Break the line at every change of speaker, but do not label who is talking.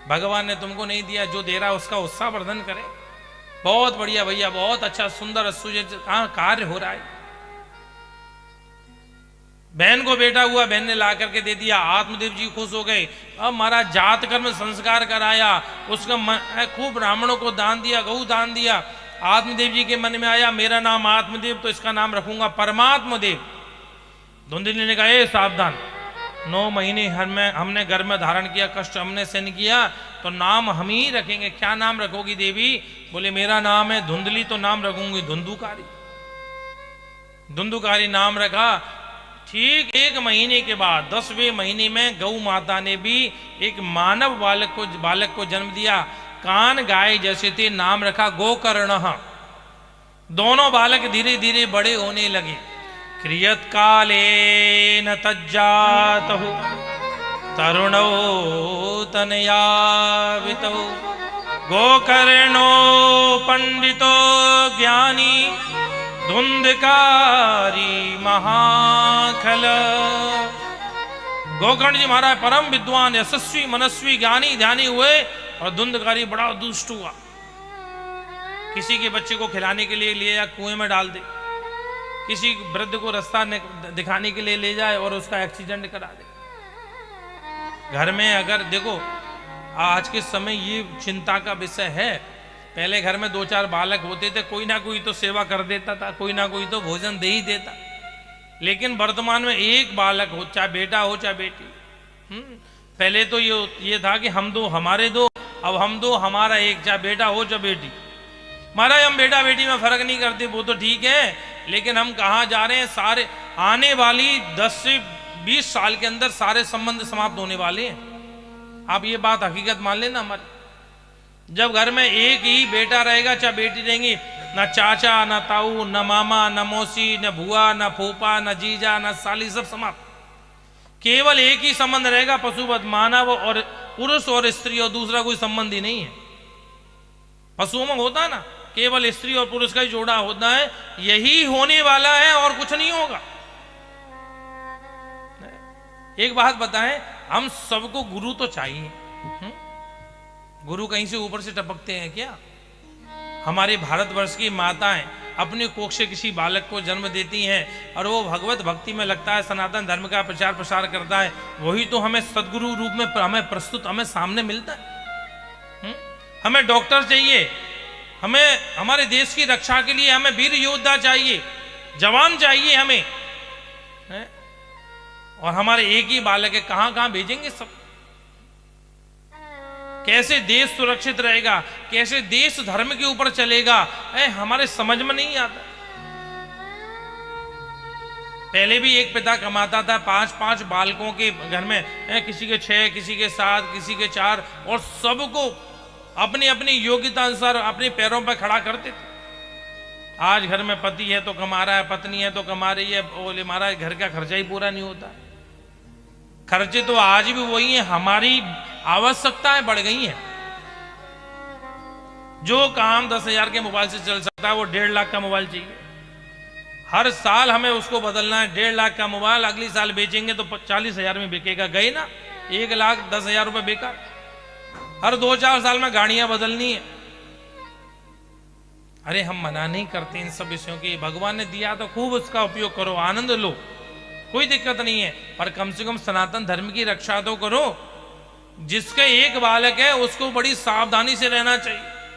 भगवान ने तुमको नहीं दिया, जो दे रहा है उसका उत्साह वर्धन करे। बहुत बढ़िया भैया, बहुत अच्छा सुंदर कार्य हो रहा है। बहन को बेटा हुआ, बहन ने ला करके दे दिया, आत्मदेव जी खुश हो गए। अब महाराज जात कर्म संस्कार कराया, उसका खूब ब्राह्मणों को दान दिया, गऊ दान दिया। आत्मदेव जी के मन में आया मेरा नाम आत्मदेव, तो इसका नाम रखूंगा परमात्म देव। धुंधली ने कहा सावधान, 9 महीने हमने घर में धारण किया, कष्ट हमने सहन किया, तो नाम हम ही रखेंगे। क्या नाम रखोगी देवी? बोले मेरा नाम है धुंधली, तो नाम रखूंगी धुंधुकारी। धुंधुकारी नाम रखा। ठीक 1 महीने के बाद 10वें महीने में गौ माता ने भी एक मानव बालक को जन्म दिया। कान गाय जैसे थे, नाम रखा गोकर्ण। दोनों बालक धीरे धीरे बड़े होने लगे। क्रियत कालेन तज्जातहु तरुणौ तनयावितौ गोकर्णो पंडितो ज्ञानी धुंधकारी महाखल। गोकर्ण जी महाराज परम विद्वान, यशस्वी, मनस्वी, ज्ञानी, ध्यानी हुए, और धुंधकारी बड़ा दुष्ट हुआ। किसी के बच्चे को खिलाने के लिए ले जाए कुएं में डाल दे, किसी वृद्ध को रास्ता दिखाने के लिए ले जाए और उसका एक्सीडेंट करा दे। घर में अगर देखो आज के समय ये चिंता का विषय है। पहले घर में 2-4 बालक होते थे, कोई ना कोई तो सेवा कर देता था, कोई ना कोई तो भोजन दे ही देता। लेकिन वर्तमान में एक बालक हो, चाहे बेटा हो चाहे बेटी। पहले तो ये था कि हम 2 हमारे 2, अब हम 2 हमारा 1, चाहे बेटा हो चाहे बेटी। महाराज हम बेटा बेटी में फर्क नहीं करते, वो तो ठीक है, लेकिन हम कहाँ जा रहे हैं? सारे आने वाली 10 से 20 साल के अंदर सारे संबंध समाप्त होने वाले हैं। आप ये बात हकीकत मान लेना हमारी। जब घर में एक ही बेटा रहेगा चाहे बेटी रहेंगी, न चाचा न ताऊ न मामा न मौसी न बुआ न फूफा न जीजा न साली, सब समाप्त। केवल एक ही संबंध रहेगा, पशुवत, मानव और पुरुष और स्त्री, और दूसरा कोई संबंध ही नहीं है। पशुओं में होता है ना, केवल स्त्री और पुरुष का ही जोड़ा होता है। यही होने वाला है और कुछ नहीं होगा। एक बात बताएं, हम सबको गुरु तो चाहिए। गुरु कहीं से ऊपर से टपकते हैं क्या? हमारे भारतवर्ष की माताएं अपने कोख से किसी बालक को जन्म देती हैं और वो भगवत भक्ति में लगता है, सनातन धर्म का प्रचार प्रसार करता है, वही तो हमें सदगुरु रूप में हमें प्रस्तुत, हमें सामने मिलता है। हमें डॉक्टर चाहिए, हमें हमारे देश की रक्षा के लिए हमें वीर योद्धा चाहिए, जवान चाहिए हमें, और हमारे एक ही बालक है, कहां कहां भेजेंगे सब? कैसे देश सुरक्षित रहेगा, कैसे देश धर्म के ऊपर चलेगा, हमारे समझ में नहीं आता। पहले भी एक पिता कमाता था 5-5 बालकों के घर में, किसी के 6, किसी के 7, किसी के 4, और सबको अपनी अपनी योग्यता अनुसार अपने पैरों पर खड़ा करते थे। आज घर में पति है तो कमा रहा है, पत्नी है तो कमा रही है, बोले महाराज घर का खर्चा ही पूरा नहीं होता। खर्चे तो आज भी वही है, हमारी आवश्यकताएं बढ़ गई हैं। जो काम 10,000 के मोबाइल से चल सकता है, वो 1.5 लाख का मोबाइल चाहिए। हर साल हमें उसको बदलना है। 1.5 लाख का मोबाइल अगली साल बेचेंगे तो 40,000 में बिकेगा, गए ना 1,10,000 रुपए बेकार। हर 2-4 साल में गाड़ियां बदलनी है। अरे हम मना नहीं करते इन सब विषयों की, भगवान ने दिया तो खूब उसका उपयोग करो, आनंद लो, कोई दिक्कत नहीं है, पर कम से कम सनातन धर्म की रक्षा तो करो। जिसके एक बालक है उसको बड़ी सावधानी से रहना चाहिए।